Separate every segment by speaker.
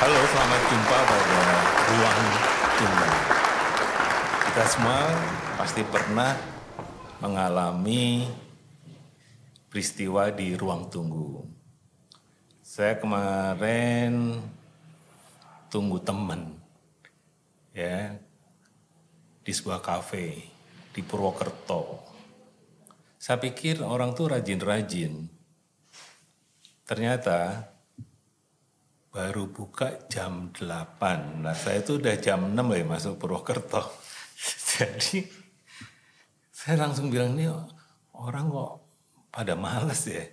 Speaker 1: Halo, selamat jumpa pada Ruang Tunggu. Kita semua pasti pernah mengalami peristiwa di ruang tunggu. Saya kemarin tunggu teman, ya, di sebuah kafe di Purwokerto. Saya pikir orang tuh rajin-rajin. Ternyata baru buka jam 8. Nah, saya itu udah jam 6 ya masuk Purwokerto. Jadi saya langsung bilang, ini orang kok pada males ya.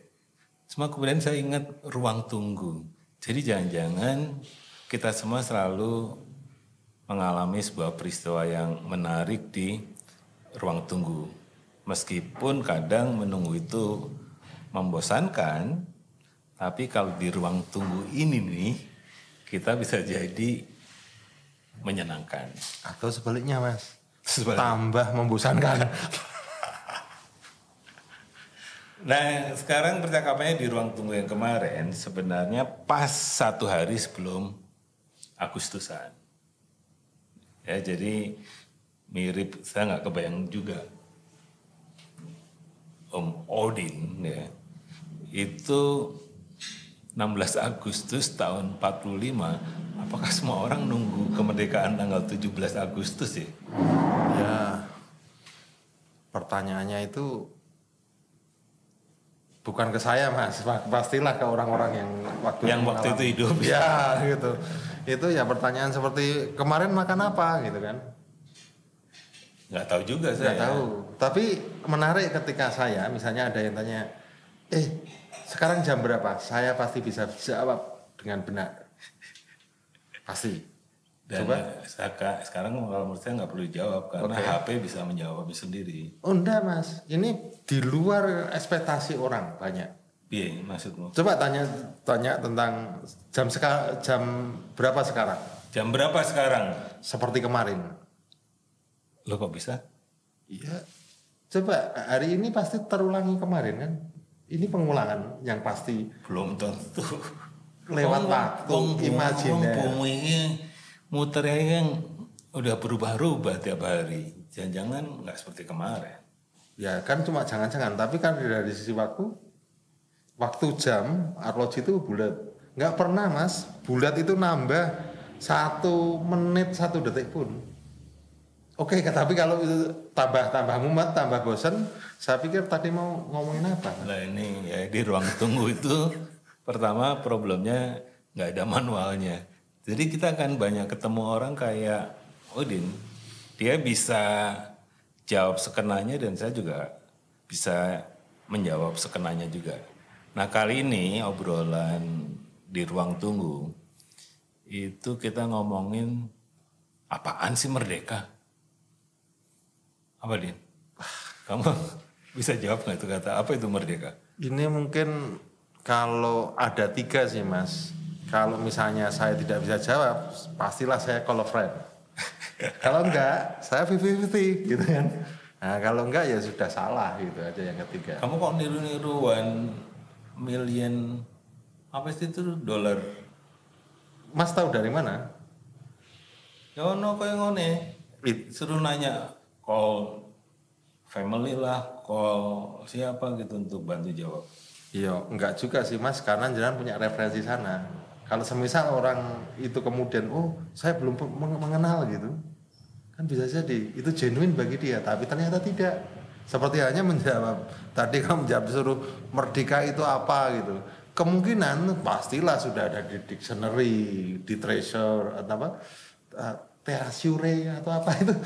Speaker 1: Cuma kemudian saya ingat ruang tunggu. Jadi jangan-jangan kita semua selalu mengalami sebuah peristiwa yang menarik di ruang tunggu. Meskipun kadang menunggu itu membosankan, tapi kalau di ruang tunggu ini nih, kita bisa jadi menyenangkan.
Speaker 2: Atau sebaliknya, Mas.
Speaker 1: Sebaliknya.
Speaker 2: Tambah membosankan.
Speaker 1: Nah, sekarang percakapannya di ruang tunggu yang kemarin sebenarnya pas 1 hari sebelum Agustusan. Ya, jadi mirip, saya nggak kebayang juga. Om Odin, ya, itu 16 Agustus tahun 45, apakah semua orang nunggu kemerdekaan tanggal 17 Agustus ya?
Speaker 2: Ya, pertanyaannya itu bukan ke saya, Mas. Pastilah ke orang-orang yang
Speaker 1: waktu itu hidup.
Speaker 2: Ya, gitu. Itu ya pertanyaan seperti kemarin makan apa gitu kan.
Speaker 1: Nggak tahu juga saya.
Speaker 2: Nggak tahu. Tapi menarik ketika saya, misalnya ada yang tanya, sekarang jam berapa? Saya pasti bisa jawab dengan benar. Pasti.
Speaker 1: Dan
Speaker 2: Coba.
Speaker 1: Sekarang kalau menurut saya nggak perlu dijawab karena HP bisa menjawabnya sendiri.
Speaker 2: Oh enggak, Mas, ini di luar ekspektasi orang banyak.
Speaker 1: Iya, maksudmu?
Speaker 2: Coba tanya tentang jam berapa sekarang?
Speaker 1: Jam berapa sekarang?
Speaker 2: Seperti kemarin.
Speaker 1: Lo kok bisa?
Speaker 2: Iya. Coba hari ini pasti terulangi kemarin kan? Ini pengulangan yang pasti.
Speaker 1: Belum tentu.
Speaker 2: Lewat waktu imajiner.
Speaker 1: Bumi muternya yang udah berubah-ubah tiap hari. Jangan-jangan nggak seperti kemarin.
Speaker 2: Ya kan cuma jangan-jangan. Tapi kan dari sisi waktu jam arloji itu bulat. Nggak pernah, Mas. Bulat itu nambah 1 menit 1 detik pun. Oke, tapi kalau itu tambah mumet, tambah bosan, saya pikir tadi mau ngomongin apa?
Speaker 1: Nah ini ya di ruang tunggu itu pertama problemnya nggak ada manualnya. Jadi kita akan banyak ketemu orang kayak Odin. Dia bisa jawab sekenanya dan saya juga bisa menjawab sekenanya juga. Nah kali ini obrolan di ruang tunggu itu kita ngomongin apaan sih merdeka? Apa, Din? Kamu bisa jawab nggak itu kata, apa itu merdeka?
Speaker 2: Ini mungkin kalau ada 3 sih, Mas. Kalau misalnya saya tidak bisa jawab, pastilah saya call a friend. Kalau enggak, saya 50-50 gitu kan. Nah kalau enggak ya sudah salah gitu aja yang ketiga.
Speaker 1: Kamu kok niru-niru 1 million, apa sih itu, dolar?
Speaker 2: Mas tahu dari mana?
Speaker 1: Ya no kayak ngone. Suruh nanya, call family lah, call siapa gitu untuk bantu jawab.
Speaker 2: Iya, enggak juga sih, Mas, karena jangan punya referensi sana. Kalau semisal orang itu kemudian, saya belum mengenal gitu, kan bisa jadi itu genuine bagi dia, tapi ternyata tidak. Seperti hanya menjawab, tadi kamu menjawab disuruh merdeka itu apa gitu. Kemungkinan pastilah sudah ada di dictionary, di treasure, atau apa, teasure atau apa itu.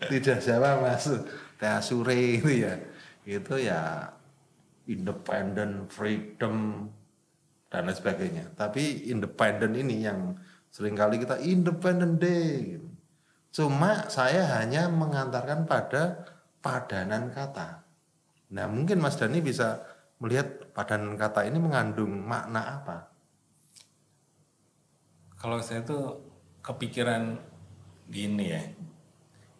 Speaker 2: Tidak jawab, Mas. Teasure itu ya. Itu ya independent, freedom, dan lain sebagainya. Tapi independent ini yang seringkali kita independent day. Cuma saya hanya mengantarkan pada padanan kata. Nah mungkin Mas Dhani bisa melihat padanan kata ini mengandung makna apa?
Speaker 1: Kalau saya tuh kepikiran gini ya,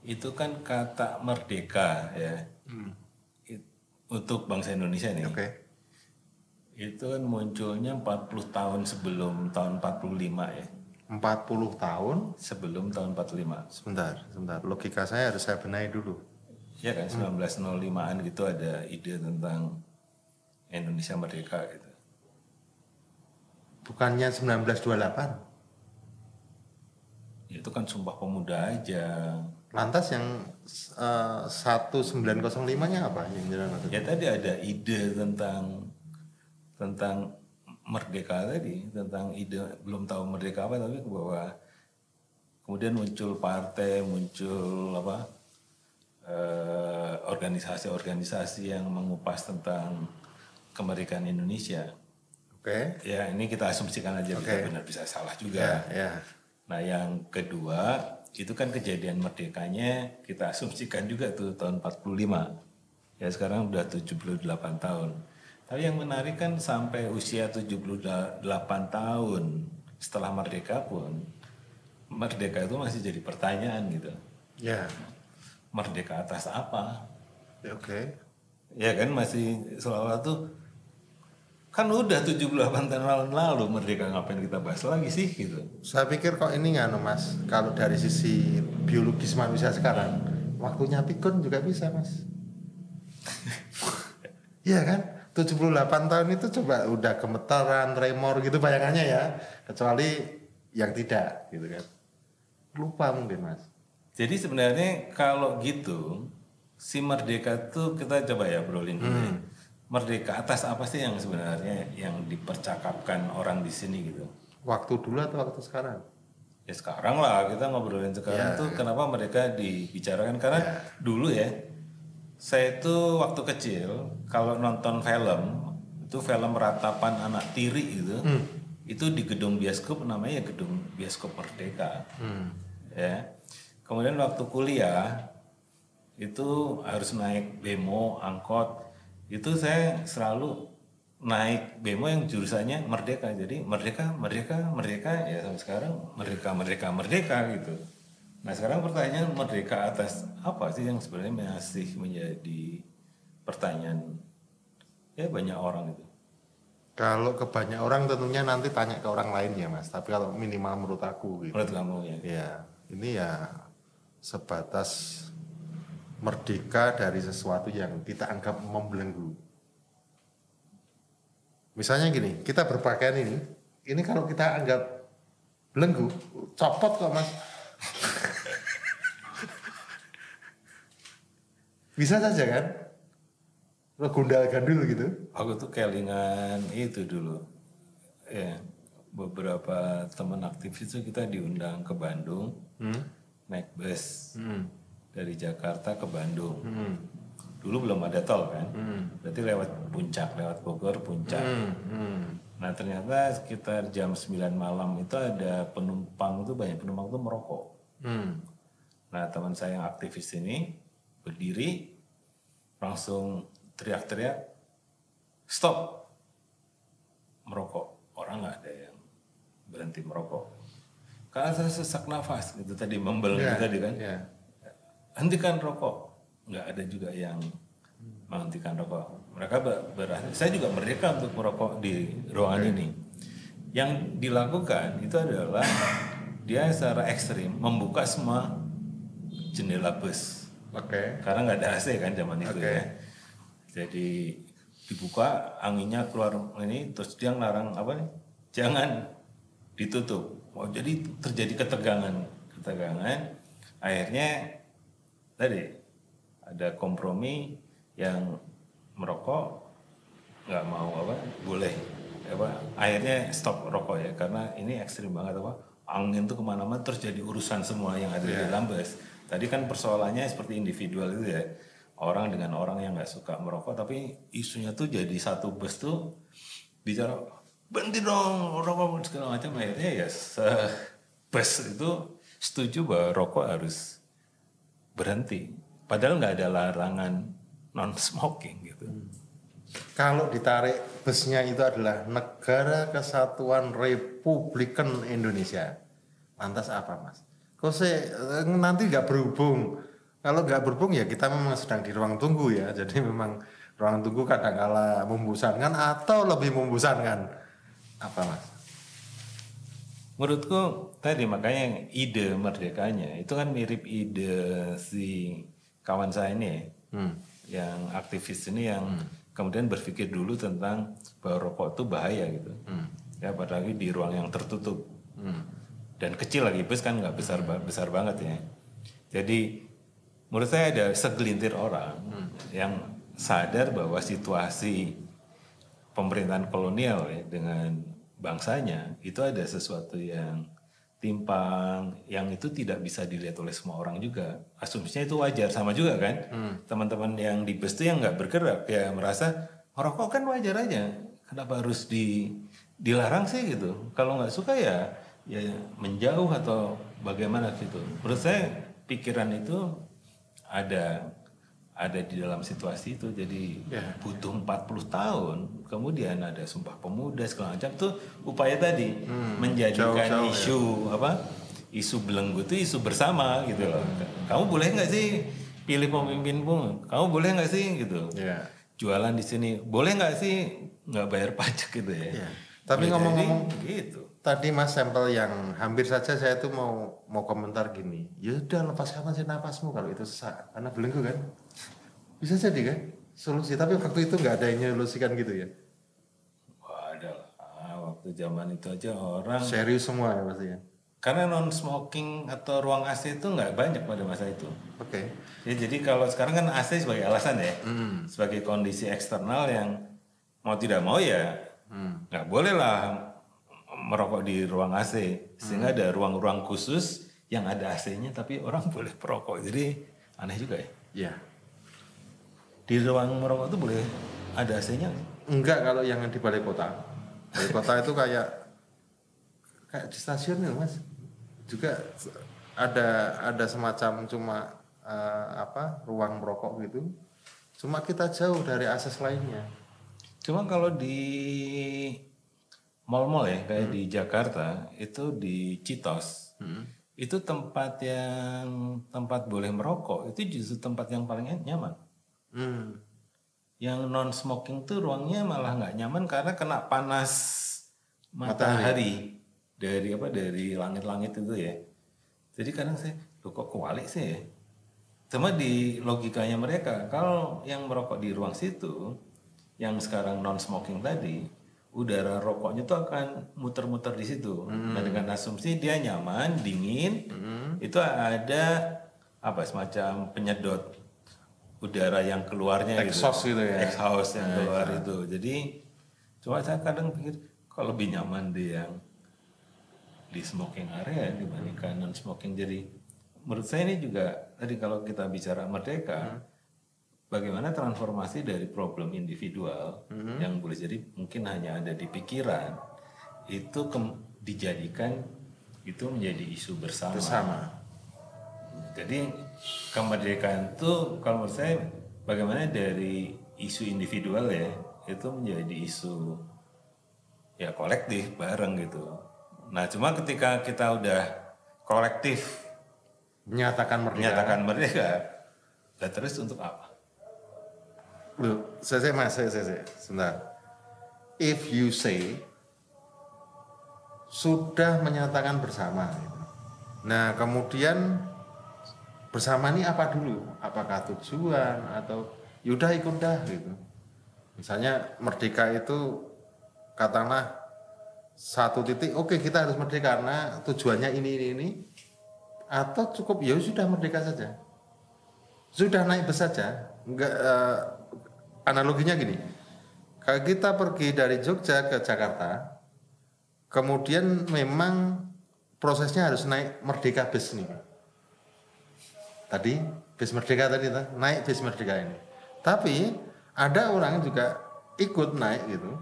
Speaker 1: itu kan kata merdeka ya, untuk bangsa Indonesia nih.
Speaker 2: Oke.
Speaker 1: Itu kan munculnya 40 tahun sebelum tahun 45 ya.
Speaker 2: 40 tahun?
Speaker 1: Sebelum tahun 45.
Speaker 2: Sebentar. Logika saya harus saya benahi dulu.
Speaker 1: Ya kan 1905-an gitu ada ide tentang Indonesia merdeka gitu.
Speaker 2: Bukannya 1928?
Speaker 1: Itu kan Sumpah Pemuda aja.
Speaker 2: Lantas yang 1905-nya apa?
Speaker 1: Ya tadi ada ide tentang merdeka tadi, tentang ide belum tahu merdeka apa, tapi bahwa kemudian muncul partai, muncul organisasi-organisasi yang mengupas tentang kemerdekaan Indonesia.
Speaker 2: Oke.
Speaker 1: Ya ini kita asumsikan aja, bisa benar bisa salah juga.
Speaker 2: Ya.
Speaker 1: Nah yang kedua itu kan kejadian merdekanya kita asumsikan juga tuh tahun 45. Ya sekarang udah 78 tahun. Tapi yang menarik kan sampai usia 78 tahun setelah merdeka pun, merdeka itu masih jadi pertanyaan gitu.
Speaker 2: Ya.
Speaker 1: Merdeka atas apa?
Speaker 2: Oke.
Speaker 1: Ya kan masih seolah-olah tuh kan udah 78 tahun lalu merdeka, ngapain kita bahas lagi sih gitu.
Speaker 2: Saya pikir kok ini nggak Mas, kalau dari sisi biologis manusia sekarang, waktunya pikun juga bisa Mas. Iya kan? 78 tahun itu coba udah gemetaran, tremor gitu bayangannya ya. Kecuali yang tidak gitu kan. Lupa mungkin Mas.
Speaker 1: Jadi sebenarnya kalau gitu, si merdeka tuh kita coba ya brolin dulu ya. Merdeka atas apa sih yang sebenarnya yang dipercakapkan orang di sini gitu?
Speaker 2: Waktu dulu atau waktu sekarang?
Speaker 1: Ya sekarang lah, kita ngobrolin sekarang tuh kenapa mereka dibicarakan, karena dulu ya, saya itu waktu kecil kalau nonton film, itu film Ratapan Anak Tiri itu di gedung bioskop namanya gedung bioskop Merdeka. Ya. Kemudian waktu kuliah itu harus naik bemo, angkot, itu saya selalu naik bemo yang jurusannya Merdeka. Jadi merdeka ya sampai sekarang merdeka gitu. Nah sekarang pertanyaan merdeka atas apa sih yang sebenarnya masih menjadi pertanyaan ya banyak orang itu.
Speaker 2: Kalau ke banyak orang tentunya nanti tanya ke orang lain ya Mas. Tapi kalau minimal menurut aku gitu.
Speaker 1: Menurut kamu ya?
Speaker 2: Ya ini ya sebatas merdeka dari sesuatu yang kita anggap membelenggu. Misalnya gini, kita berpakaian ini kalau kita anggap belenggu, copot kok Mas. Bisa saja kan? Gundal gandul gitu.
Speaker 1: Aku tuh kelingan itu dulu. Ya, beberapa teman aktivis itu kita diundang ke Bandung, naik bus dari Jakarta ke Bandung. Dulu belum ada tol kan, berarti lewat puncak, lewat Bogor puncak. Nah ternyata sekitar jam 9 malam itu ada penumpang itu banyak penumpang itu merokok. Nah teman saya yang aktivis ini berdiri langsung teriak-teriak, stop merokok. Orang nggak ada yang berhenti merokok. Karena saya sesak nafas gitu tadi membelenggu tadi kan. Hentikan rokok. Nggak ada juga yang menghentikan rokok. Mereka berhasil. Saya juga merdeka untuk merokok di ruangan ini. Yang dilakukan itu adalah dia secara ekstrim membuka semua jendela bus. Karena nggak ada AC kan zaman itu ya. Jadi dibuka anginnya keluar ini, terus dia ngelarang apa nih? Jangan ditutup. Oh, jadi terjadi ketegangan. Akhirnya tadi ada kompromi yang merokok nggak mau boleh akhirnya stop rokok ya, karena ini ekstrim banget angin tuh kemana-mana, terus jadi urusan semua yang ada di dalam bus. Tadi kan persoalannya seperti individual itu ya, orang dengan orang yang nggak suka merokok, tapi isunya tuh jadi satu bus tuh bicara berhenti dong rokok segala macam. Akhirnya ya bus itu setuju bahwa rokok harus berhenti, padahal nggak ada larangan non smoking gitu.
Speaker 2: Kalau ditarik busnya itu adalah Negara Kesatuan Republikan Indonesia, lantas apa Mas? Kok nanti nggak berhubung? Kalau nggak berhubung ya kita memang sedang di ruang tunggu ya, jadi memang ruang tunggu kadang-kala membosankan atau lebih membosankan? Apa Mas?
Speaker 1: Menurutku tadi makanya ide merdekanya itu kan mirip ide si kawan saya ini ya, yang aktivis ini yang kemudian berpikir dulu tentang bahwa rokok itu bahaya gitu. Ya apalagi di ruang yang tertutup. Dan kecil lagi, bus kan nggak besar banget ya. Jadi menurut saya ada segelintir orang yang sadar bahwa situasi pemerintahan kolonial ya, dengan bangsanya itu ada sesuatu yang timpang, yang itu tidak bisa dilihat oleh semua orang juga. Asumsinya itu wajar, sama juga kan. Teman-teman yang di bus itu yang nggak bergerak ya merasa merokok kan wajar aja. Kenapa harus dilarang sih gitu? Kalau nggak suka ya menjauh atau bagaimana gitu. Menurut saya pikiran itu ada di dalam situasi itu, jadi butuh 40 tahun kemudian ada Sumpah Pemuda segala macam tuh upaya tadi menjadikan isu belenggu itu isu bersama gitu loh. Kamu boleh nggak sih pilih pemimpinmu, kamu boleh nggak sih gitu, jualan di sini boleh nggak sih nggak bayar pajak gitu ya.
Speaker 2: Tapi ngomong-ngomong
Speaker 1: gitu
Speaker 2: tadi Mas sampel yang hampir saja saya tuh mau komentar gini, ya udah lepaskan aja napasmu kalau itu sesak karena belenggu kan, bisa jadi kan solusi. Tapi waktu itu nggak ada yang menyolusikan gitu ya.
Speaker 1: Wah, ada lah. Waktu zaman itu aja orang
Speaker 2: Serius semua ya pasti ya.
Speaker 1: karena non smoking atau ruang AC itu nggak banyak pada masa itu.
Speaker 2: Oke.
Speaker 1: Ya, jadi kalau sekarang kan AC sebagai alasan ya, sebagai kondisi eksternal yang mau tidak mau ya nggak boleh lah merokok di ruang AC, sehingga ada ruang-ruang khusus yang ada AC-nya tapi orang boleh perokok. Jadi aneh juga ya.
Speaker 2: Iya.
Speaker 1: Di ruang merokok itu boleh ada AC-nya?
Speaker 2: Enggak kalau yang di balai kota. Balai kota itu kayak di stasiun ya Mas. Juga ada semacam cuma ruang merokok gitu. Cuma kita jauh dari akses lainnya.
Speaker 1: Cuma kalau di mall-mall ya kayak di Jakarta itu di Citos itu tempat boleh merokok itu justru tempat yang paling nyaman. Yang non smoking tuh ruangnya malah nggak nyaman karena kena panas matahari dari langit-langit itu ya. Jadi kadang saya kok kewalik sih ya. Cuma di logikanya mereka kalau yang merokok di ruang situ yang sekarang non smoking tadi, udara rokoknya tuh akan muter-muter di situ. Nah dengan asumsi dia nyaman, dingin, itu ada semacam penyedot udara yang keluarnya
Speaker 2: exhaust gitu ya.
Speaker 1: Exhaust yang keluar itu. Jadi cuma saya kadang pikir kalau lebih nyaman di smoking area dibandingkan non smoking. Jadi menurut saya ini juga tadi kalau kita bicara merdeka, bagaimana transformasi dari problem individual yang boleh jadi mungkin hanya ada di pikiran itu dijadikan itu menjadi isu bersama. Jadi kemerdekaan itu kalau menurut saya bagaimana dari isu individual ya itu menjadi isu ya kolektif bareng gitu. Nah cuma ketika kita udah kolektif
Speaker 2: menyatakan
Speaker 1: merdeka, lah terus untuk apa?
Speaker 2: Loh, saya sebentar. If you say sudah menyatakan bersama, nah kemudian bersama ini apa dulu? Apakah tujuan atau yaudah ikut dah gitu? Misalnya merdeka itu katakanlah satu titik, oke kita harus merdeka karena tujuannya ini, atau cukup ya sudah merdeka saja, sudah naik bus saja, enggak. Analoginya gini, kalau kita pergi dari Jogja ke Jakarta, kemudian memang prosesnya harus naik merdeka bus nih. Tadi bis merdeka naik bis merdeka ini. Tapi ada orang juga ikut naik gitu.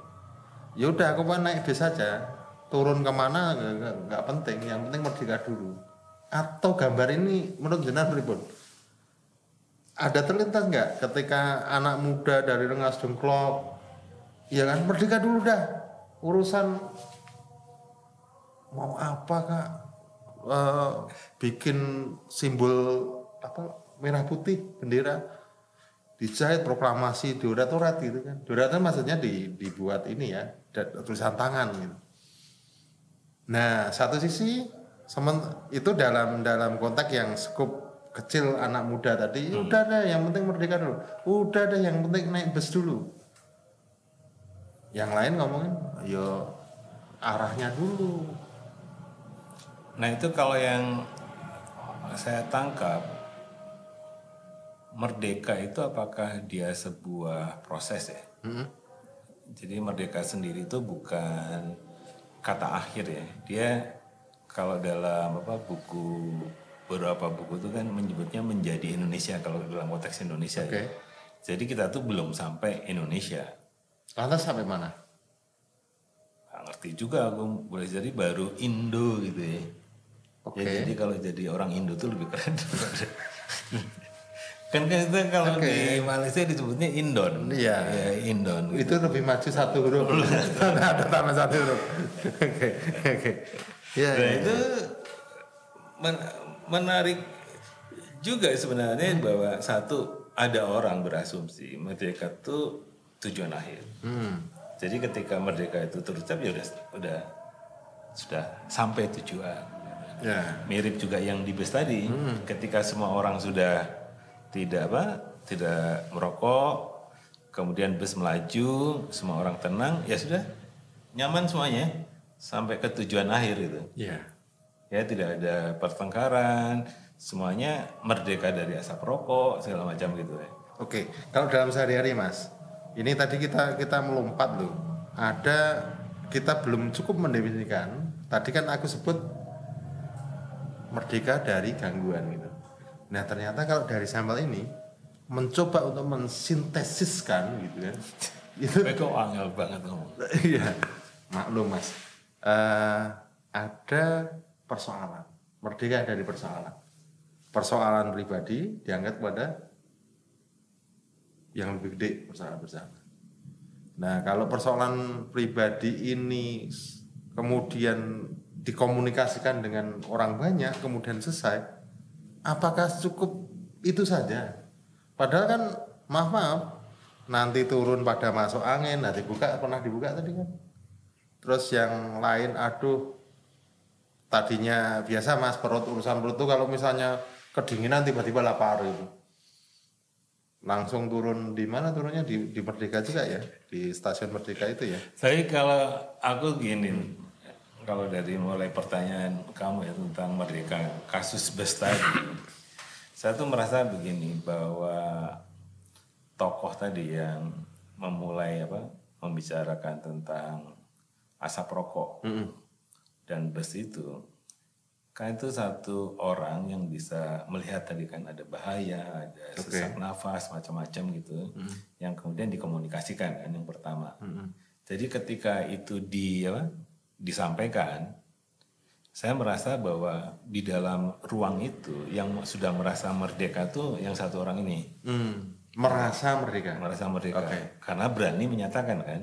Speaker 2: Ya udah aku mau naik bis saja, turun kemana nggak penting, yang penting merdeka dulu. Atau gambar ini menurut jenengan pripun? Ada terlintas nggak ketika anak muda dari Rengas Dengklok, ya kan merdeka dulu dah, urusan mau apa kak, bikin simbol merah putih bendera dijahit proklamasi Diorat gitu kan. Diorat maksudnya dibuat ini ya, tulisan tangan gitu. Nah, satu sisi itu dalam konteks yang skup kecil anak muda tadi, udah deh yang penting merdeka dulu. Udah deh yang penting naik bus dulu. Yang lain ngomongin, yo arahnya dulu.
Speaker 1: Nah itu kalau yang saya tangkap, merdeka itu apakah dia sebuah proses ya? Jadi merdeka sendiri itu bukan kata akhir ya. Dia kalau dalam beberapa buku itu kan menyebutnya menjadi Indonesia kalau dalam konteks Indonesia ya. Jadi kita tuh belum sampai Indonesia.
Speaker 2: Lantas sampai mana?
Speaker 1: Nggak ngerti juga aku, boleh jadi baru Indo gitu ya. Ya, jadi kalau jadi orang Indo tuh lebih keren. Kan kita kalau di Malaysia disebutnya Indon.
Speaker 2: Iya.
Speaker 1: Ya, Indon.
Speaker 2: Gitu. Itu lebih maju satu huruf. Ada tambah satu huruf. Oke. Ya,
Speaker 1: nah, itu menarik juga sebenarnya bahwa satu ada orang berasumsi merdeka itu tujuan akhir. Jadi ketika merdeka itu terucap ya udah sudah sampai tujuan. Ya. Mirip juga yang di bus tadi, ketika semua orang sudah tidak merokok, kemudian bus melaju, semua orang tenang, ya sudah nyaman semuanya sampai ke tujuan akhir itu.
Speaker 2: Yeah.
Speaker 1: Ya tidak ada pertengkaran, semuanya merdeka dari asap rokok segala macam gitu ya.
Speaker 2: Oke, kalau dalam sehari-hari Mas, ini tadi kita melompat loh. Kita belum cukup mendefinisikan. Tadi kan aku sebut merdeka dari gangguan gitu. Nah ternyata kalau dari sampel ini mencoba untuk mensintesiskan gitu kan.
Speaker 1: Itu kok angel banget ngomong.
Speaker 2: Iya, maklum Mas. Ada persoalan, merdeka dari persoalan. Persoalan pribadi diangkat pada yang lebih gede, persoalan bersama. Nah kalau persoalan pribadi ini kemudian dikomunikasikan dengan orang banyak kemudian selesai, apakah cukup itu saja? Padahal kan maaf nanti turun pada masuk angin, nanti pernah dibuka tadi kan. Terus yang lain tadinya biasa Mas urusan perut tuh kalau misalnya kedinginan tiba-tiba lapar itu. Langsung turun di mana turunnya di Merdeka juga ya, di stasiun Merdeka itu ya.
Speaker 1: Tapi kalau aku gini, kalau dari mulai pertanyaan kamu ya tentang merdeka kasus bus tadi, saya tuh merasa begini bahwa tokoh tadi yang memulai membicarakan tentang asap rokok dan bus itu, kan itu satu orang yang bisa melihat tadi kan ada bahaya, ada sesak nafas macam-macam gitu, yang kemudian dikomunikasikan kan yang pertama. Jadi ketika itu disampaikan, saya merasa bahwa di dalam ruang itu yang sudah merasa merdeka tuh yang satu orang ini.
Speaker 2: Merasa merdeka.
Speaker 1: Karena berani menyatakan kan.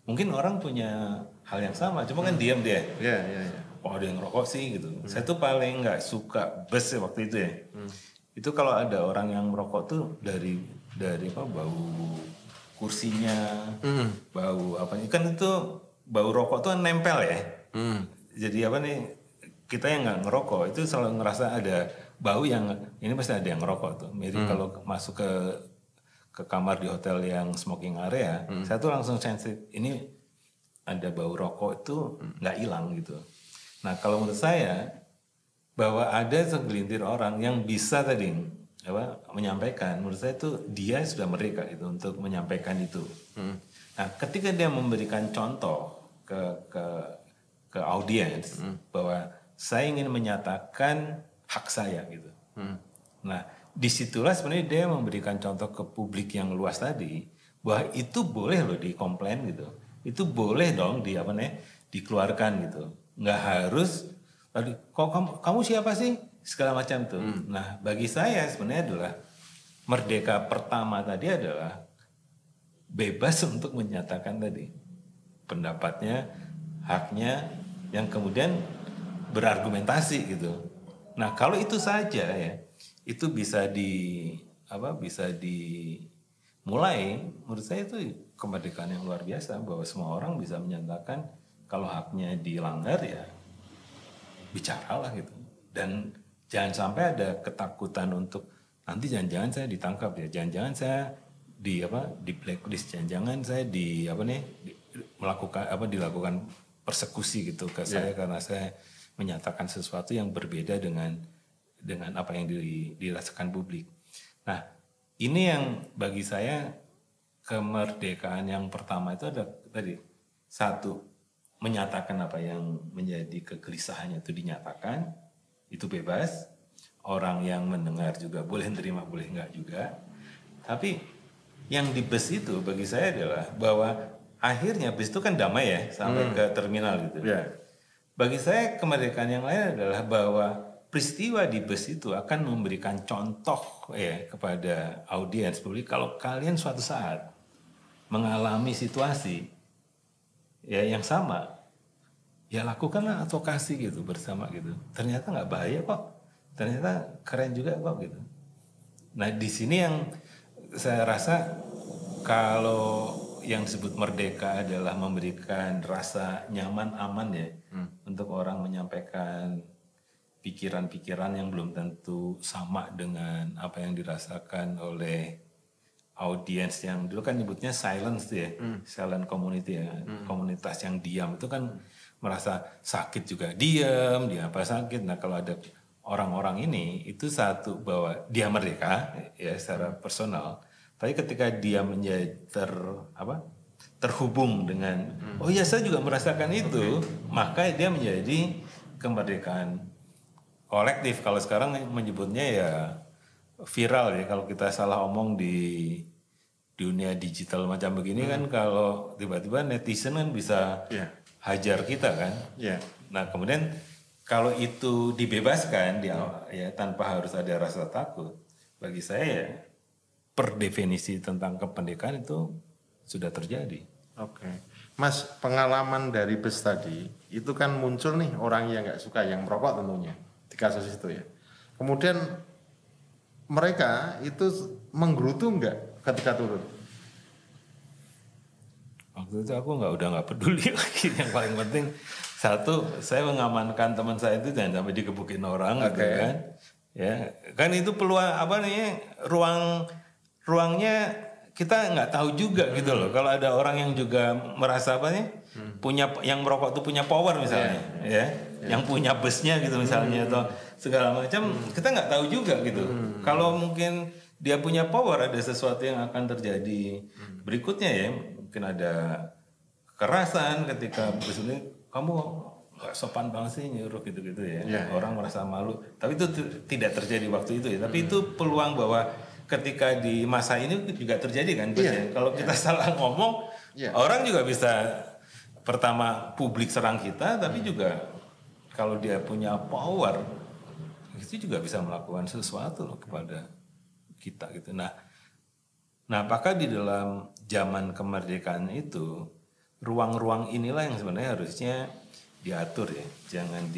Speaker 1: Mungkin orang punya hal yang sama, cuma kan diam dia.
Speaker 2: Iya.
Speaker 1: Oh ada yang ngerokok sih gitu. Saya tuh paling nggak suka bus ya waktu itu ya. Itu kalau ada orang yang merokok tuh dari bau kursinya, bau apanya. Kan itu bau rokok tuh nempel ya. Jadi kita yang nggak ngerokok itu selalu ngerasa ada bau yang ini pasti ada yang ngerokok tuh. Mirip kalau masuk ke kamar di hotel yang smoking area, saya tuh langsung sensitif. Ini ada bau rokok itu nggak hilang gitu. Nah kalau menurut saya bahwa ada segelintir orang yang bisa tadi menyampaikan, menurut saya itu dia sudah merdeka gitu untuk menyampaikan itu. Nah ketika dia memberikan contoh ke audiens bahwa saya ingin menyatakan hak saya gitu. Nah disitulah sebenarnya dia memberikan contoh ke publik yang luas tadi bahwa itu boleh loh dikomplain gitu. Itu boleh dong dikeluarkan gitu. Nggak harus tadi kok kamu siapa sih segala macam tuh. Nah bagi saya sebenarnya adalah merdeka pertama tadi adalah bebas untuk menyatakan tadi pendapatnya, haknya, yang kemudian berargumentasi gitu. Nah kalau itu saja ya, itu bisa mulai menurut saya itu kemerdekaan yang luar biasa bahwa semua orang bisa menyatakan kalau haknya dilanggar ya bicaralah gitu. Dan jangan sampai ada ketakutan untuk nanti jangan-jangan saya ditangkap ya, jangan-jangan saya di blacklist, jangan-jangan saya dilakukan persekusi gitu ke saya karena saya menyatakan sesuatu yang berbeda dengan apa yang dirasakan publik. Nah, ini yang bagi saya kemerdekaan yang pertama itu ada tadi satu, menyatakan apa yang menjadi kegelisahannya itu dinyatakan, itu bebas. Orang yang mendengar juga boleh terima, boleh enggak juga. Tapi yang di bus itu bagi saya adalah bahwa akhirnya bus itu kan damai ya sampai ke terminal gitu. Bagi saya kemerdekaan yang lain adalah bahwa peristiwa di bus itu akan memberikan contoh ya kepada audiens publik kalau kalian suatu saat mengalami situasi ya yang sama, ya lakukanlah advokasi gitu bersama gitu. Ternyata nggak bahaya kok, ternyata keren juga kok gitu. Nah di sini yang saya rasa kalau yang disebut merdeka adalah memberikan rasa nyaman aman ya untuk orang menyampaikan pikiran-pikiran yang belum tentu sama dengan apa yang dirasakan oleh audiens yang dulu kan nyebutnya silence tuh ya, silent community ya, komunitas yang diam itu kan merasa sakit juga diam, dia apa sakit. Nah kalau ada orang-orang ini itu satu bahwa dia merdeka ya secara personal, tapi ketika dia menjadi terhubung dengan oh ya saya juga merasakan itu, maka dia menjadi kemerdekaan kolektif. Kalau sekarang menyebutnya ya viral ya, kalau kita salah omong di dunia digital macam begini kan kalau tiba-tiba netizen kan bisa hajar kita kan. Nah kemudian kalau itu dibebaskan ya tanpa harus ada rasa takut, bagi saya ya per definisi tentang kemerdekaan itu sudah terjadi.
Speaker 2: Oke, Mas, pengalaman dari bus tadi itu kan muncul nih orang yang nggak suka yang merokok tentunya di kasus itu ya. Kemudian mereka itu menggerutu nggak ketika turun?
Speaker 1: Waktu itu aku udah nggak peduli lagi. Yang paling penting satu, saya mengamankan teman saya itu jangan sampai digebukin orang gitu kan. Ya, kan itu peluang ruangnya kita nggak tahu juga gitu loh. Kalau ada orang yang juga merasa punya yang merokok itu punya power misalnya, yang punya busnya gitu misalnya atau segala macam, kita nggak tahu juga gitu. Kalau mungkin dia punya power, ada sesuatu yang akan terjadi berikutnya ya, mungkin ada kekerasan ketika bus ini kamu nggak sopan banget sih nyuruh gitu-gitu ya. Orang merasa malu. Tapi itu tidak terjadi waktu itu ya. Tapi itu peluang bahwa ketika di masa ini juga terjadi kan. Kalau kita salah ngomong, orang juga bisa pertama publik serang kita, tapi juga kalau dia punya power, itu juga bisa melakukan sesuatu loh kepada kita gitu. Nah apakah di dalam zaman kemerdekaan itu ruang-ruang inilah yang sebenarnya harusnya diatur ya, jangan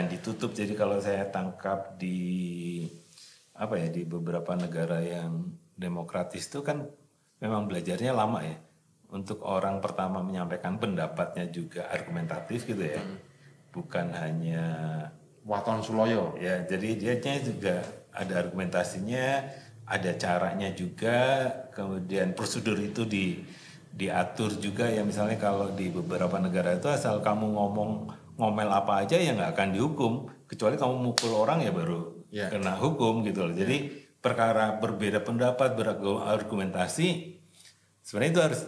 Speaker 1: ditutup. Jadi kalau saya tangkap di beberapa negara yang demokratis itu kan memang belajarnya lama ya. Untuk orang pertama menyampaikan pendapatnya juga argumentatif gitu ya, bukan hanya
Speaker 2: Waton Suloyo.
Speaker 1: Ya, jadi dia juga ada argumentasinya, ada caranya juga, kemudian prosedur itu diatur juga ya. Misalnya kalau di beberapa negara itu asal kamu ngomel apa aja ya nggak akan dihukum, kecuali kamu mukul orang ya baru kena hukum gitu loh. Jadi perkara berbeda pendapat, berargumentasi sebenarnya itu harus,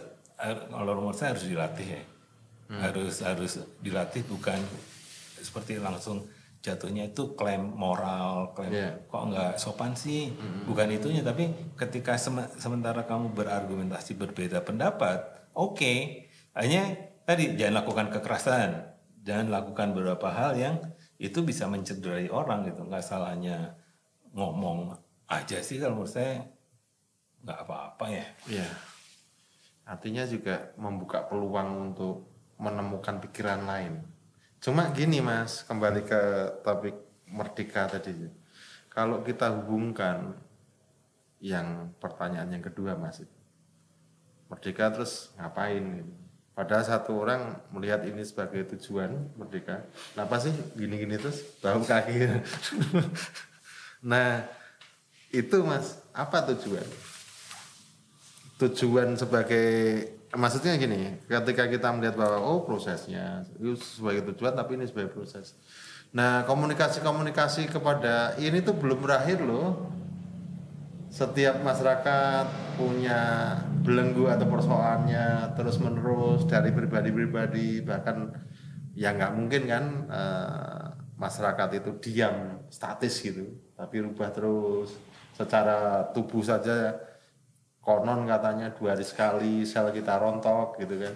Speaker 1: kalau menurut saya harus dilatih ya. Harus dilatih, bukan seperti langsung jatuhnya itu klaim moral, klaim kok nggak sopan sih, bukan itunya. Tapi ketika sementara kamu berargumentasi berbeda pendapat, hanya tadi jangan lakukan kekerasan, jangan lakukan beberapa hal yang itu bisa mencederai orang gitu. Nggak salahnya ngomong aja sih kalau menurut saya, nggak apa-apa ya.
Speaker 2: Iya. Artinya juga membuka peluang untuk menemukan pikiran lain. Cuma gini Mas, kembali ke topik merdeka tadi. Kalau kita hubungkan yang pertanyaan yang kedua Mas. Merdeka terus ngapain gitu. Padahal satu orang melihat ini sebagai tujuan merdeka. Kenapa sih gini-gini terus bau kaki? Nah, itu Mas, apa tujuan? Tujuan sebagai, maksudnya gini, ketika kita melihat bahwa oh prosesnya itu sebagai tujuan tapi ini sebagai proses. Nah, komunikasi kepada ini tuh belum berakhir loh. Setiap masyarakat punya belenggu atau persoalannya terus menerus dari pribadi-pribadi, bahkan ya nggak mungkin kan masyarakat itu diam statis gitu, tapi rubah terus secara tubuh saja. Konon katanya 2 hari sekali sel kita rontok gitu kan.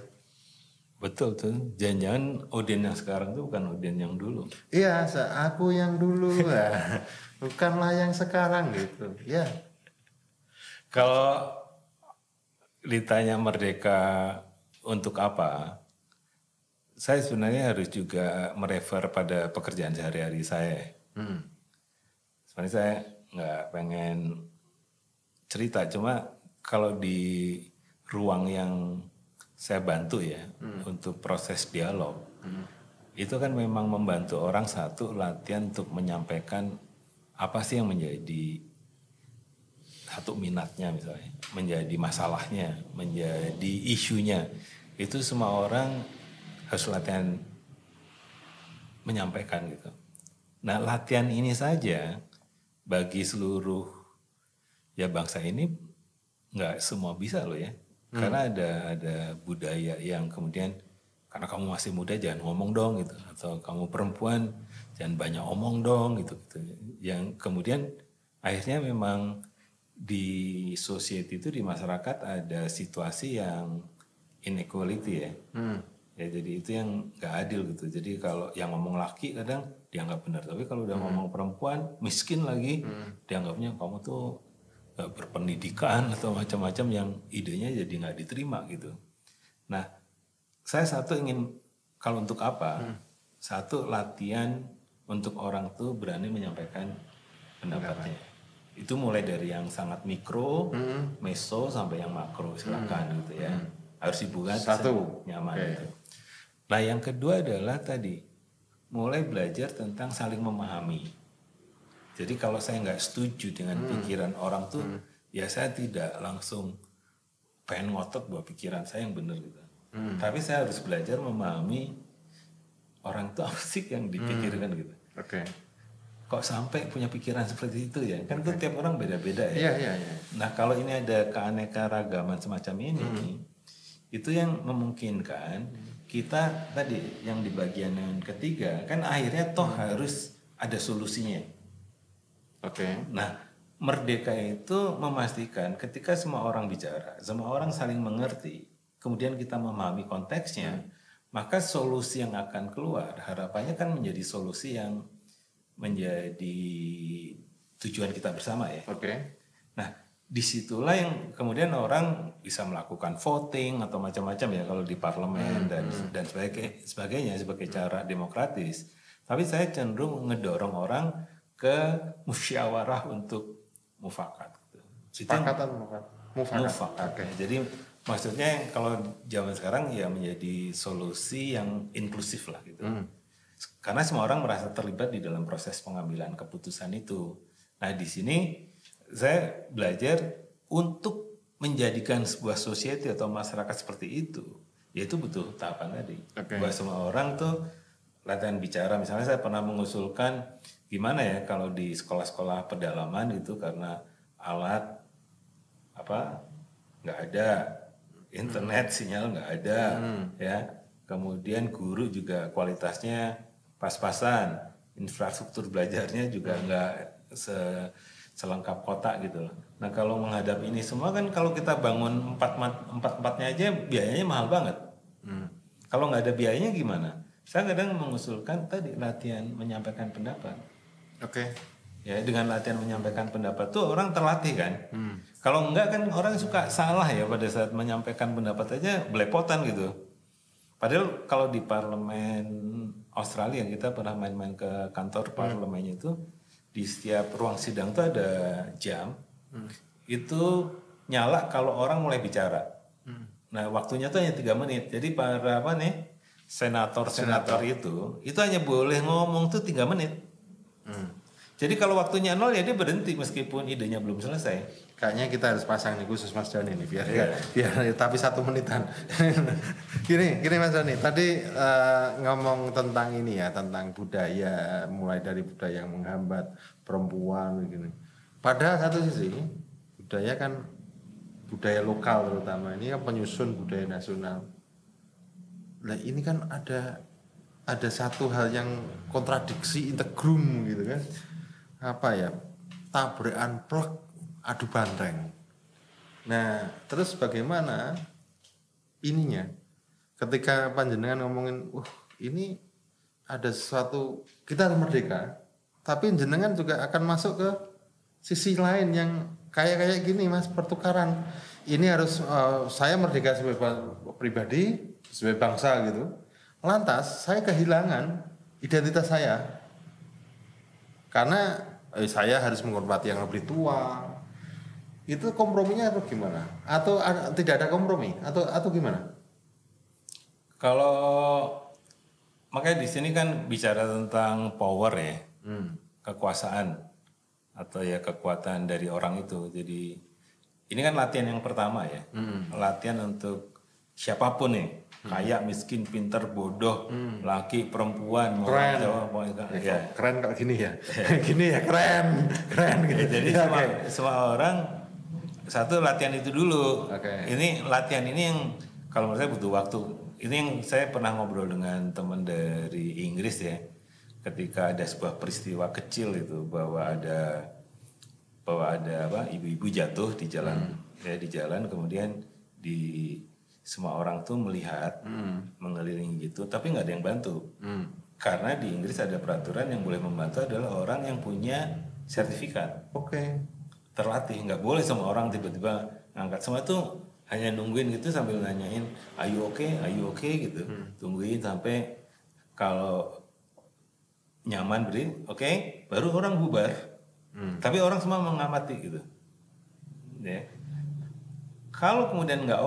Speaker 1: Betul tuh, jangan-jangan Odin yang sekarang tuh bukan Odin yang dulu.
Speaker 2: Iya, aku yang dulu lah, bukanlah yang sekarang gitu. Ya.
Speaker 1: Kalau ditanya merdeka untuk apa, saya sebenarnya harus juga merefer pada pekerjaan sehari-hari saya. Sebenarnya saya nggak pengen cerita, cuma kalau di ruang yang saya bantu ya untuk proses dialog, itu kan memang membantu orang satu latihan untuk menyampaikan apa sih yang menjadi satu minatnya misalnya, menjadi masalahnya, menjadi isunya. Itu semua orang harus latihan menyampaikan gitu. Nah latihan ini saja bagi seluruh ya bangsa ini nggak semua bisa loh ya. Karena ada budaya yang kemudian karena kamu masih muda jangan ngomong dong gitu. Atau kamu perempuan jangan banyak omong dong gitu. Yang kemudian akhirnya memang di society itu di masyarakat ada situasi yang inequality ya. Ya jadi itu yang nggak adil gitu. Jadi kalau yang ngomong laki kadang dianggap benar, tapi kalau udah ngomong perempuan miskin lagi dianggapnya kamu tuh gak berpendidikan atau macam-macam yang idenya jadi nggak diterima gitu. Nah saya satu ingin kalau untuk apa? Satu latihan untuk orang tuh berani menyampaikan pendapatnya. Itu mulai dari yang sangat mikro, meso sampai yang makro silakan gitu ya. Harus dibuat
Speaker 2: Satu.
Speaker 1: nyaman gitu. Nah yang kedua adalah tadi mulai belajar tentang saling memahami. Jadi kalau saya nggak setuju dengan pikiran orang tuh, ya saya tidak langsung pengen ngotot bahwa pikiran saya yang benar gitu. Tapi saya harus belajar memahami orang itu apa sih yang dipikirkan gitu.
Speaker 2: Oke.
Speaker 1: Kok sampai punya pikiran seperti itu ya? Kan tuh tiap orang beda-beda ya.
Speaker 2: Iya.
Speaker 1: Nah kalau ini ada keanekaragaman semacam ini, itu yang memungkinkan kita tadi yang di bagian yang ketiga kan akhirnya toh harus ada solusinya.
Speaker 2: Oke.
Speaker 1: Nah, merdeka itu memastikan ketika semua orang bicara, semua orang saling mengerti, kemudian kita memahami konteksnya, maka solusi yang akan keluar harapannya kan menjadi solusi yang menjadi tujuan kita bersama ya.
Speaker 2: Oke.
Speaker 1: Nah, disitulah yang kemudian orang bisa melakukan voting atau macam-macam ya kalau di parlemen dan sebagainya sebagai cara demokratis. Tapi saya cenderung ngedorong orang ke musyawarah untuk mufakat.
Speaker 2: Mufakat.
Speaker 1: Mufakat. Okay. Jadi maksudnya kalau zaman sekarang ya menjadi solusi yang inklusif lah gitu. Karena semua orang merasa terlibat di dalam proses pengambilan keputusan itu. Nah di sini saya belajar untuk menjadikan sebuah society atau masyarakat seperti itu, yaitu butuh tahapan tadi. Bahwa semua orang tuh latihan bicara. Misalnya saya pernah mengusulkan gimana ya kalau di sekolah-sekolah pedalaman itu karena alat nggak ada, internet sinyal nggak ada, ya. Kemudian guru juga kualitasnya pas-pasan, infrastruktur belajarnya juga nggak selengkap kota gitu loh. Nah kalau menghadap ini semua kan kalau kita bangun empat-empatnya aja biayanya mahal banget. Kalau nggak ada biayanya gimana? Saya kadang mengusulkan tadi latihan menyampaikan pendapat.
Speaker 2: Oke.
Speaker 1: Ya dengan latihan menyampaikan pendapat tuh orang terlatih kan. Kalau enggak kan orang suka salah ya pada saat menyampaikan pendapat aja belepotan gitu. Padahal kalau di parlemen Australia kita pernah main-main ke kantor parlemennya itu di setiap ruang sidang tuh ada jam. itu nyala kalau orang mulai bicara. Nah waktunya tuh hanya 3 menit. Jadi para senator itu hanya boleh ngomong tuh 3 menit. Jadi kalau waktunya 0 ya dia berhenti meskipun idenya belum selesai.
Speaker 2: Kayaknya kita harus pasang nih khusus Mas Doni nih biar tapi 1 menitan. gini Mas Doni, tadi ngomong tentang ini ya, tentang budaya, mulai dari budaya yang menghambat perempuan begini. Pada satu sisi budaya kan budaya lokal terutama ini kan penyusun budaya nasional. Nah ini kan ada satu hal yang kontradiksi integrum gitu kan, apa ya, tabrakan plek adu banteng. Nah terus bagaimana ininya ketika panjenengan ngomongin ini ada sesuatu, kita harus merdeka tapi jenengan juga akan masuk ke sisi lain yang kayak gini Mas, pertukaran ini harus saya merdeka sebagai pribadi, sebagai bangsa gitu. Lantas saya kehilangan identitas saya karena saya harus menghormati yang lebih tua. Itu komprominya atau gimana? Atau tidak ada kompromi? Atau gimana?
Speaker 1: Kalau makanya di sini kan bicara tentang power ya, kekuasaan atau ya kekuatan dari orang itu. Jadi ini kan latihan yang pertama ya, latihan untuk siapapun nih. Kaya, miskin, pinter, bodoh, laki, perempuan,
Speaker 2: keren, keren kok gini ya, gini ya keren gitu.
Speaker 1: Jadi semua orang satu latihan itu dulu. Ini latihan ini yang kalau menurut saya butuh waktu. Ini yang saya pernah ngobrol dengan teman dari Inggris ya, ketika ada sebuah peristiwa kecil itu bahwa ada ibu-ibu jatuh di jalan di jalan, kemudian semua orang tuh melihat mengelilingi gitu, tapi nggak ada yang bantu. Karena di Inggris ada peraturan yang boleh membantu adalah orang yang punya sertifikat. Terlatih, nggak boleh semua orang tiba-tiba ngangkat. Semua tuh hanya nungguin gitu sambil nanyain, are you okay gitu. Tungguin sampai kalau nyaman beri, baru orang bubar. Tapi orang semua mengamati gitu. Ya. Kalau kemudian nggak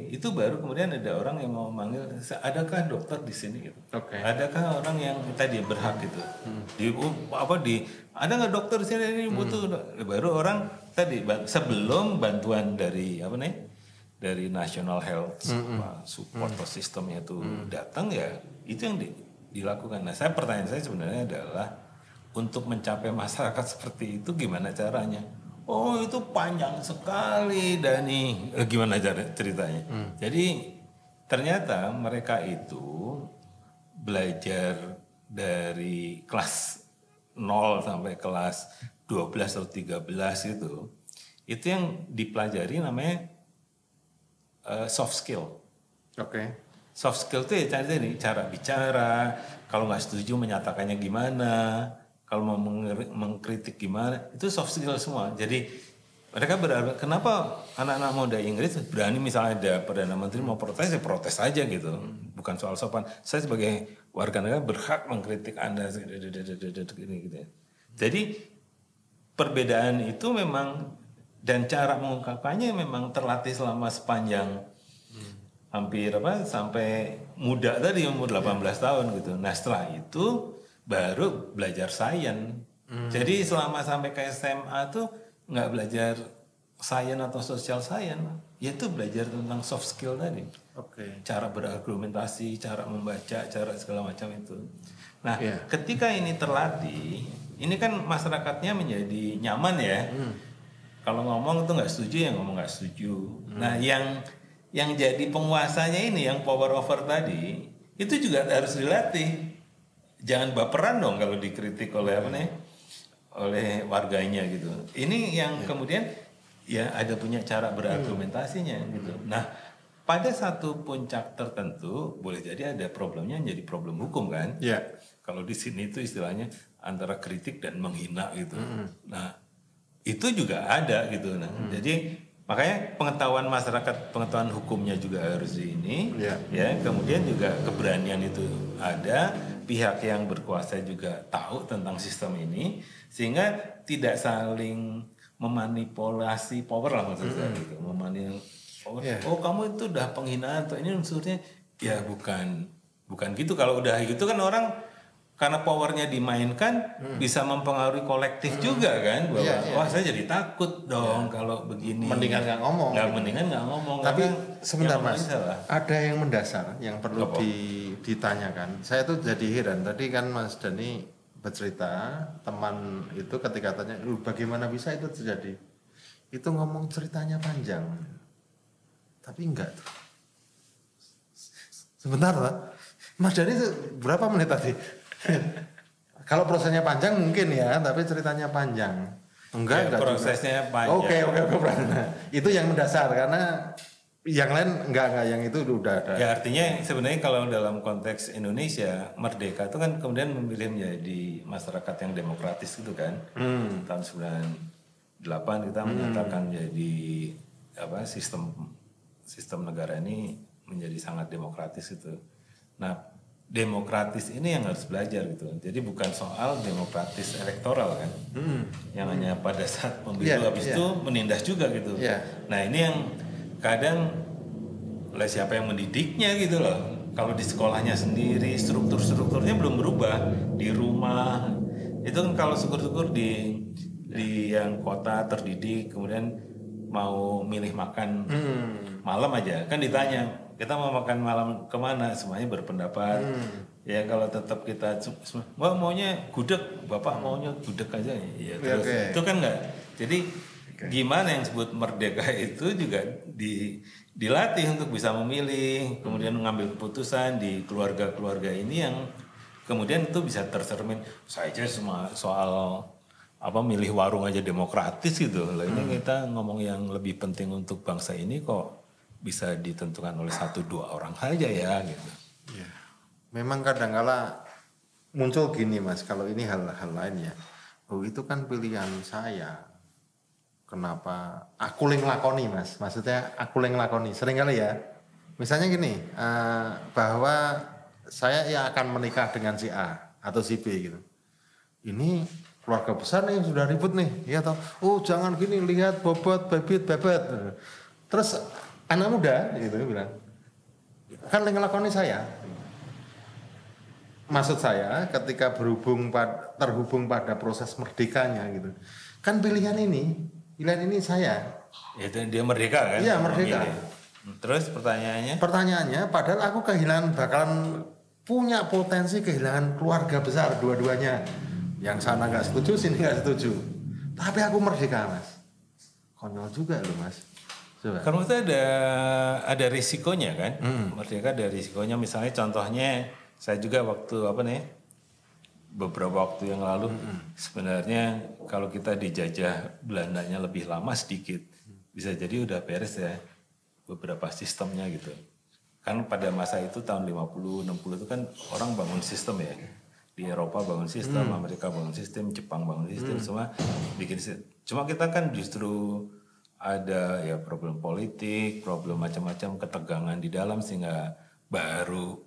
Speaker 1: itu baru kemudian ada orang yang mau manggil, adakah dokter di sini gitu. Adakah orang yang tadi berhak gitu. Ada nggak dokter di sini ini butuh. Baru orang tadi sebelum bantuan dari dari National Health Support Systemnya itu datang ya, itu yang dilakukan. Nah, pertanyaan saya sebenarnya adalah untuk mencapai masyarakat seperti itu gimana caranya? Oh itu panjang sekali Dani, gimana ceritanya? Jadi ternyata mereka itu belajar dari kelas 0 sampai kelas 12 atau 13 itu yang dipelajari namanya soft skill. Soft skill itu ya cara bicara, kalau nggak setuju menyatakannya gimana, kalau mau mengkritik gimana, itu soft skill semua. Jadi mereka kenapa anak-anak muda Inggris berani misalnya ada Perdana Menteri mau protes, ya protes aja gitu. Bukan soal sopan. Saya sebagai warga negara berhak mengkritik Anda. Gitu. Jadi perbedaan itu memang, dan cara mengungkapkannya memang terlatih selama sepanjang hampir sampai muda tadi, umur 18 tahun gitu. Nah setelah itu baru belajar sains. Jadi selama sampai ke SMA tuh nggak belajar sains atau social science, yaitu belajar tentang soft skill tadi. Cara berargumentasi, cara membaca, cara segala macam itu. Nah, ketika ini terlatih, ini kan masyarakatnya menjadi nyaman ya. Kalau ngomong tuh nggak setuju, ya ngomong nggak setuju. Nah, yang jadi penguasanya ini, yang power over tadi, itu juga harus dilatih. Jangan baperan dong kalau dikritik oleh oleh warganya gitu. Ini yang kemudian ya ada punya cara berargumentasinya gitu. Nah, pada satu puncak tertentu boleh jadi ada problemnya jadi problem hukum kan? Kalau di sini itu istilahnya antara kritik dan menghina gitu. Nah, itu juga ada gitu. Nah, jadi makanya pengetahuan masyarakat, pengetahuan hukumnya juga harus ini, ya. Kemudian juga keberanian itu ada, pihak yang berkuasa juga tahu tentang sistem ini, sehingga tidak saling memanipulasi power lah maksud saya gitu, power. Oh kamu itu udah penghinaan atau ini unsurnya ya bukan gitu. Kalau udah gitu kan orang karena powernya dimainkan bisa mempengaruhi kolektif juga kan bahwa wah saya jadi takut dong kalau begini.
Speaker 2: Mendingan nggak ngomong.
Speaker 1: Mendingan nggak ngomong.
Speaker 2: Tapi sebentar Mas,
Speaker 1: salah.
Speaker 2: ada yang mendasar yang perlu ditanyakan. Saya tuh jadi heran. Tadi kan Mas Dani bercerita teman itu ketika tanya, bagaimana bisa itu terjadi? Itu ngomong ceritanya panjang, tapi enggak tuh. Sebentar Pak, Mas Dani itu berapa menit tadi? Kalau prosesnya panjang mungkin ya, tapi ceritanya panjang. Enggak
Speaker 1: prosesnya
Speaker 2: juga.
Speaker 1: panjang.
Speaker 2: Oke. Itu yang mendasar karena yang lain enggak yang itu udah ada.
Speaker 1: Ya artinya sebenarnya kalau dalam konteks Indonesia merdeka itu kan kemudian memilih menjadi masyarakat yang demokratis gitu kan. Tahun 98 kita menyatakan jadi sistem negara ini menjadi sangat demokratis itu. Nah, demokratis ini yang harus belajar gitu. Jadi bukan soal demokratis elektoral kan, yang hanya pada saat pemilu habis itu menindas juga gitu. Nah ini yang kadang oleh siapa yang mendidiknya gitu loh. Kalau di sekolahnya sendiri strukturnya belum berubah, di rumah itu kan kalau syukur-syukur di yang kota terdidik kemudian mau milih makan malam aja kan ditanya kita mau makan malam kemana, semuanya berpendapat. Ya kalau tetap kita wah maunya gudeg, bapak maunya gudeg aja ya terus itu kan enggak. Jadi gimana yang disebut merdeka itu juga dilatih untuk bisa memilih, kemudian mengambil keputusan di keluarga-keluarga ini yang kemudian itu bisa tercermin. Saya aja semua soal milih warung aja demokratis gitu. Lah ini kita ngomong yang lebih penting untuk bangsa ini kok bisa ditentukan oleh 1-2 orang saja ya gitu.
Speaker 2: Ya. Memang kadang-kala muncul gini Mas, kalau ini hal-hal lain ya. Oh itu kan pilihan saya. Kenapa aku yang lakoni Mas? Maksudnya aku yang lakoni. Seringkali ya. Misalnya gini, bahwa saya ya akan menikah dengan si A atau si B gitu. Ini keluarga besar nih sudah ribut nih, ya toh. Oh jangan gini, lihat bobot, bebet. Terus anak muda gitu bilang, kan yang ngelakoni saya. Maksud saya ketika terhubung pada proses merdekanya gitu. Kan pilihan ini saya.
Speaker 1: Ya dia merdeka kan?
Speaker 2: Iya merdeka.
Speaker 1: Terus pertanyaannya?
Speaker 2: Pertanyaannya, padahal aku bakalan punya potensi kehilangan keluarga besar dua-duanya. Yang sana nggak setuju, sini nggak setuju. Tapi aku merdeka Mas. Konyol juga loh Mas. Coba.
Speaker 1: Karena itu ada risikonya kan, merdeka ada risikonya. Misalnya contohnya saya juga beberapa waktu yang lalu sebenarnya kalau kita dijajah Belandanya lebih lama sedikit bisa jadi udah beres ya beberapa sistemnya gitu. Kan pada masa itu tahun 50-60 itu kan orang bangun sistem ya. Di Eropa bangun sistem, Amerika bangun sistem, Jepang bangun sistem, semua bikin sistem. Cuma kita kan justru ada ya problem politik, problem macam-macam ketegangan di dalam sehingga baru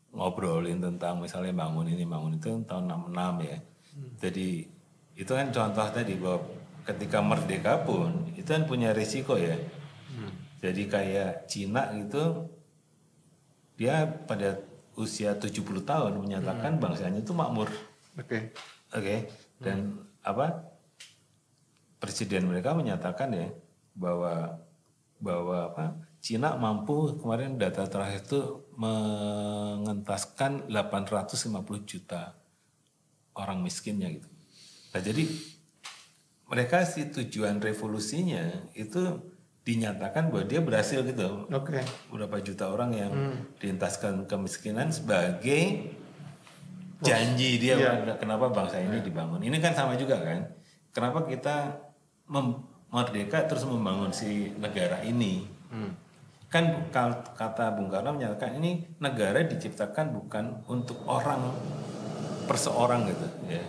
Speaker 1: ngobrolin tentang misalnya bangun ini bangun itu tahun 66 ya. Jadi itu kan contoh tadi bahwa ketika merdeka pun itu kan punya risiko ya. Jadi kayak Cina gitu dia pada usia 70 tahun menyatakan bangsanya itu makmur. Oke. Dan presiden mereka menyatakan ya bahwa Cina mampu kemarin data terakhir itu mengentaskan 850 juta orang miskinnya gitu. Nah jadi mereka sih tujuan revolusinya itu dinyatakan bahwa dia berhasil gitu. Berapa juta orang yang dientaskan kemiskinan sebagai janji dia kenapa bangsa ini dibangun. Ini kan sama juga kan. Kenapa kita merdeka terus membangun si negara ini. Kan kata Bung Karno menyatakan ini negara diciptakan bukan untuk orang perseorang gitu ya.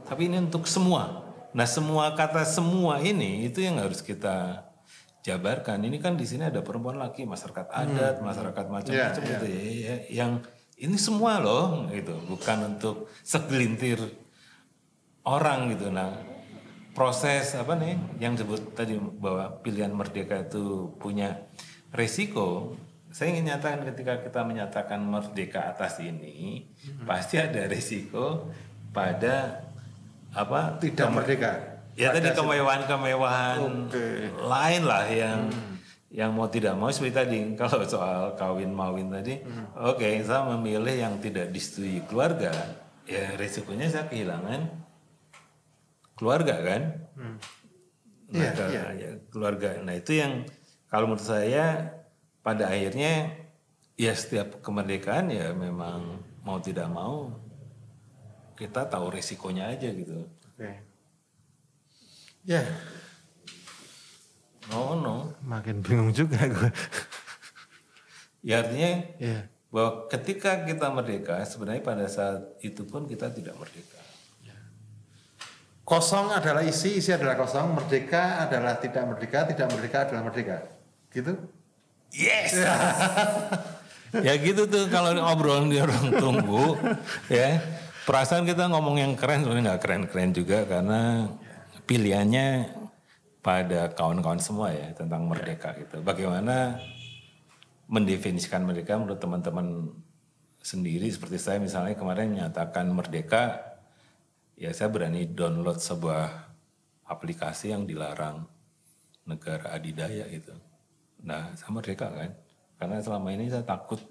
Speaker 1: Tapi ini untuk semua. Nah semua kata semua ini itu yang harus kita jabarkan. Ini kan di sini ada perempuan laki, masyarakat adat, masyarakat macam-macam gitu ya. Yang ini semua loh gitu, bukan untuk segelintir orang gitu. Nah proses apa nih yang disebut tadi bahwa pilihan merdeka itu punya resiko. Saya ingin nyatakan ketika kita menyatakan merdeka atas ini pasti ada resiko pada apa
Speaker 2: Tidak merdeka.
Speaker 1: ya tadi kemewahan-kemewahan lain lah yang mau tidak mau seperti tadi kalau soal kawin mawin tadi oke, saya memilih yang tidak disetujui keluarga, ya resikonya saya kehilangan keluarga kan. Ya, keluarga. Nah itu yang kalau menurut saya pada akhirnya ya setiap kemerdekaan ya memang mau tidak mau kita tahu resikonya aja gitu.
Speaker 2: Ya.
Speaker 1: No.
Speaker 2: Makin bingung juga gue.
Speaker 1: Ya artinya
Speaker 2: Ya.
Speaker 1: bahwa ketika kita merdeka sebenarnya pada saat itu pun kita tidak merdeka.
Speaker 2: Kosong adalah isi adalah kosong, merdeka adalah tidak merdeka adalah merdeka. Gitu?
Speaker 1: Yes. Ya gitu tuh kalau obrolan di orang tunggu ya. Perasaan kita ngomong yang keren sebenarnya nggak keren-keren juga karena pilihannya pada kawan-kawan semua ya tentang merdeka gitu. Bagaimana mendefinisikan merdeka menurut teman-teman sendiri seperti saya misalnya kemarin menyatakan merdeka. Ya saya berani download sebuah aplikasi yang dilarang negara adidaya gitu. Nah saya merdeka kan. Karena selama ini saya takut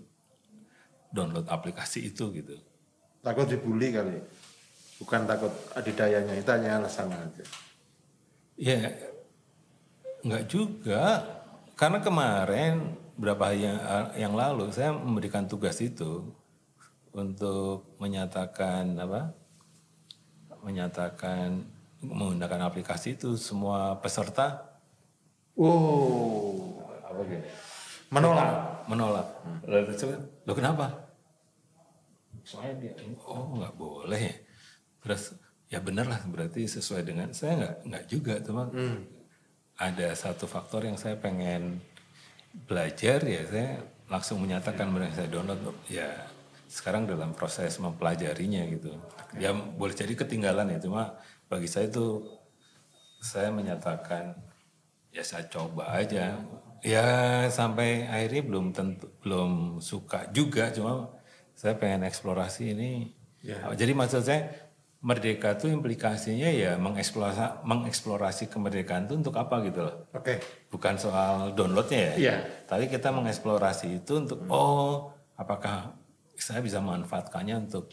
Speaker 1: download aplikasi itu gitu.
Speaker 2: Takut dibully kali. Bukan takut adidayanya, itu hanya alasan aja.
Speaker 1: Ya enggak juga. Karena kemarin beberapa hari yang lalu saya memberikan tugas itu untuk menyatakan menggunakan aplikasi itu semua peserta menolak. Loh kenapa? Soalnya dia nggak boleh ya. Terus ya benar lah berarti sesuai dengan saya nggak juga cuma ada satu faktor yang saya pengen belajar ya saya langsung menyatakan benar saya download ya. Sekarang dalam proses mempelajarinya gitu. Ya boleh jadi ketinggalan ya, cuma bagi saya itu saya menyatakan ya saya coba aja. Ya sampai akhirnya belum suka juga, cuma saya pengen eksplorasi ini. Ya. Jadi maksud saya merdeka itu implikasinya ya mengeksplorasi kemerdekaan itu untuk apa gitu loh. Bukan soal downloadnya ya. Tapi kita mengeksplorasi itu untuk apakah saya bisa memanfaatkannya untuk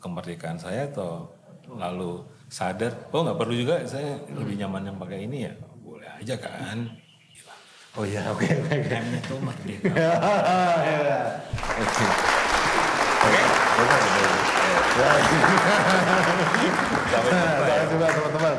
Speaker 1: kemerdekaan saya atau lalu sadar nggak perlu juga saya lebih nyaman yang pakai ini ya boleh aja kan.
Speaker 2: Oke.
Speaker 1: Kayaknya tuh merdeka.
Speaker 2: Sampai jumpa teman-teman.